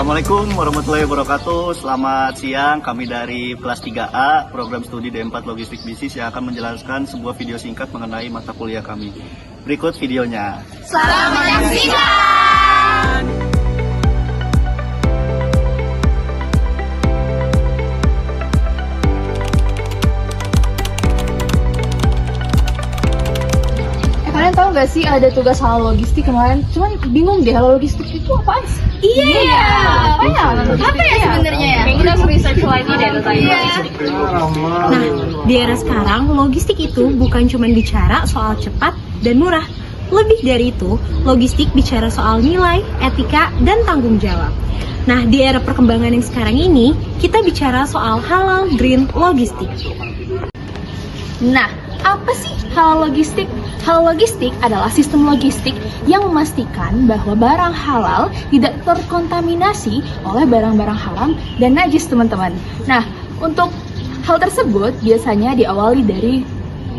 Assalamualaikum warahmatullahi wabarakatuh. Selamat siang, kami dari kelas 3A program studi D4 Logistik Bisnis yang akan menjelaskan sebuah video singkat mengenai mata kuliah kami. Berikut videonya. Selamat menyaksikan. Kalian tahu nggak sih ada tugas halal logistik kemarin? Cuman bingung deh, halal logistik itu apaan sih? Iya. Apa ya sebenarnya ya? Kayak kita harus research lagi deh tentang Nah, di era sekarang, logistik itu bukan cuma bicara soal cepat dan murah. Lebih dari itu, logistik bicara soal nilai, etika, dan tanggung jawab. Nah, di era perkembangan yang sekarang ini, kita bicara soal halal green logistik. Nah, apa sih halal logistik? Halal logistik adalah sistem logistik yang memastikan bahwa barang halal tidak terkontaminasi oleh barang-barang haram dan najis, teman-teman. Nah, untuk hal tersebut biasanya diawali dari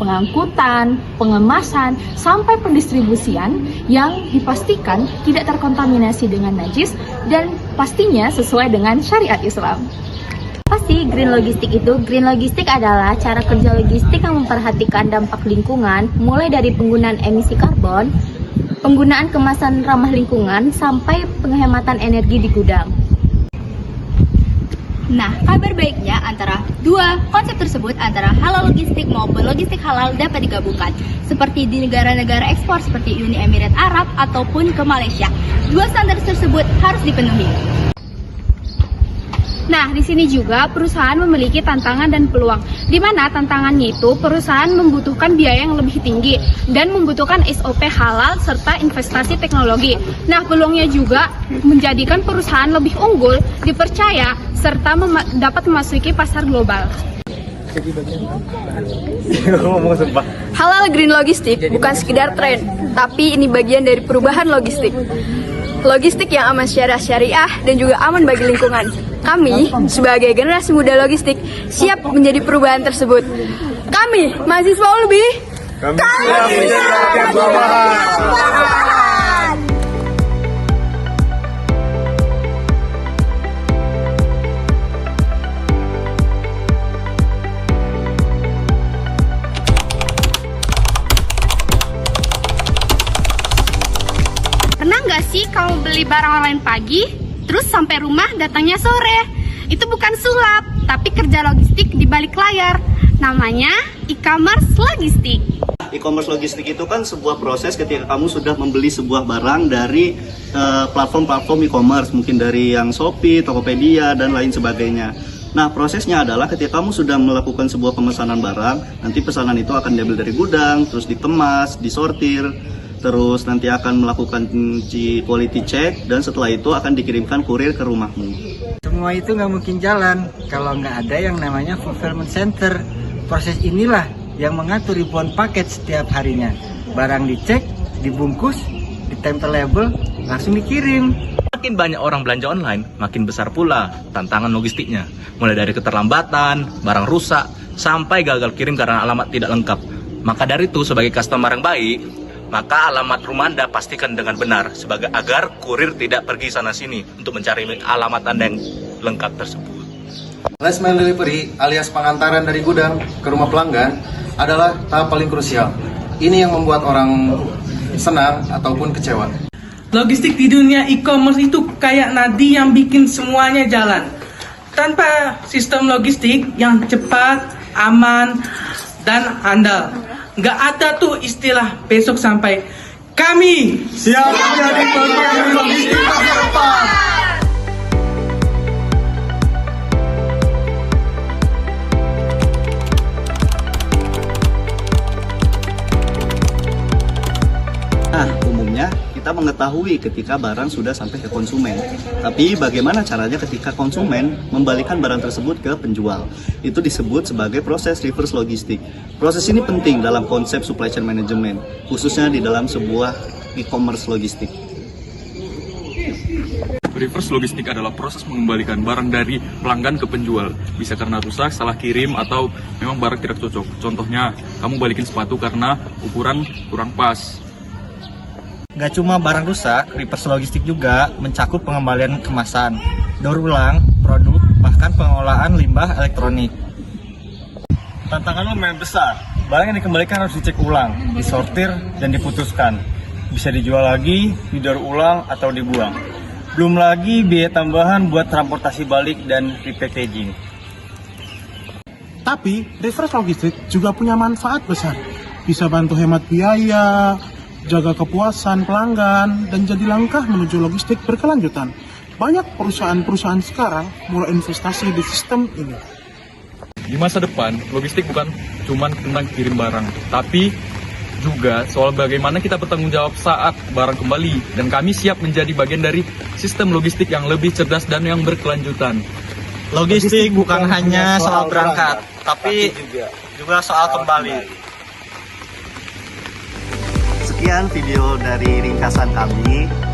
pengangkutan, pengemasan, sampai pendistribusian yang dipastikan tidak terkontaminasi dengan najis dan pastinya sesuai dengan syariat Islam. Apa sih green logistik itu? Green logistik adalah cara kerja logistik yang memperhatikan dampak lingkungan, mulai dari penggunaan emisi karbon, penggunaan kemasan ramah lingkungan, sampai penghematan energi di gudang. Nah, kabar baiknya antara dua konsep tersebut, antara halal logistik maupun logistik halal, dapat digabungkan. Seperti di negara-negara ekspor seperti Uni Emirat Arab ataupun ke Malaysia. Dua standar tersebut harus dipenuhi. Nah, di sini juga perusahaan memiliki tantangan dan peluang. Di mana tantangannya itu perusahaan membutuhkan biaya yang lebih tinggi dan membutuhkan SOP halal serta investasi teknologi. Nah, peluangnya juga menjadikan perusahaan lebih unggul, dipercaya, serta dapat memasuki pasar global. Halal green logistik bukan sekedar tren, tapi ini bagian dari perubahan logistik. Logistik yang aman secara syariah dan juga aman bagi lingkungan. Kami, sebagai generasi muda logistik, siap menjadi perubahan tersebut. Kami, mahasiswa ULBI, kami siap bawahan. Pernah nggak sih kamu beli barang online pagi, terus sampai rumah datangnya sore? Itu bukan sulap, tapi kerja logistik di balik layar. Namanya e-commerce logistik. E-commerce logistik itu kan sebuah proses ketika kamu sudah membeli sebuah barang dari platform-platform e-commerce, mungkin dari yang Shopee, Tokopedia, dan lain sebagainya. Nah, prosesnya adalah ketika kamu sudah melakukan sebuah pemesanan barang, nanti pesanan itu akan diambil dari gudang, terus dikemas, disortir, terus nanti akan melakukan quality check, dan setelah itu akan dikirimkan kurir ke rumahmu. Semua itu nggak mungkin jalan kalau nggak ada yang namanya fulfillment center. Proses inilah yang mengatur ribuan paket setiap harinya. Barang dicek, dibungkus, ditempel label, langsung dikirim. Makin banyak orang belanja online, makin besar pula tantangan logistiknya. Mulai dari keterlambatan, barang rusak, sampai gagal kirim karena alamat tidak lengkap. Maka dari itu, sebagai customer yang baik, maka alamat rumah Anda pastikan dengan benar agar kurir tidak pergi sana-sini untuk mencari alamat Anda yang lengkap tersebut. Last mile delivery alias pengantaran dari gudang ke rumah pelanggan adalah tahap paling krusial. Ini yang membuat orang senang ataupun kecewa. Logistik di dunia e-commerce itu kayak nadi yang bikin semuanya jalan. Tanpa sistem logistik yang cepat, aman, dan andal, nggak ada tuh istilah besok sampai. Kami siap menjadi pemimpin logistik masa depan. Nah, umumnya kita mengetahui ketika barang sudah sampai ke konsumen. Tapi bagaimana caranya ketika konsumen membalikan barang tersebut ke penjual? Itu disebut sebagai proses reverse logistik. Proses ini penting dalam konsep supply chain management, khususnya di dalam sebuah e-commerce logistik. Reverse logistik adalah proses mengembalikan barang dari pelanggan ke penjual. Bisa karena rusak, salah kirim, atau memang barang tidak cocok. Contohnya, kamu balikin sepatu karena ukuran kurang pas. Gak cuma barang rusak, reverse logistik juga mencakup pengembalian kemasan. daur ulang produk, bahkan pengolahan limbah elektronik. Tantangan lumayan besar. Barang yang dikembalikan harus dicek ulang, disortir, dan diputuskan. Bisa dijual lagi, didaur ulang, atau dibuang. Belum lagi biaya tambahan buat transportasi balik dan repackaging. Tapi, reverse logistik juga punya manfaat besar. Bisa bantu hemat biaya, jaga kepuasan pelanggan, dan jadi langkah menuju logistik berkelanjutan. Banyak perusahaan-perusahaan sekarang mulai investasi di sistem ini. Di masa depan, logistik bukan cuma tentang kirim barang, tapi juga soal bagaimana kita bertanggung jawab saat barang kembali. Dan kami siap menjadi bagian dari sistem logistik yang lebih cerdas dan yang berkelanjutan. Logistik bukan hanya soal berangkat, tapi juga soal kembali. Sekian video dari ringkasan kami.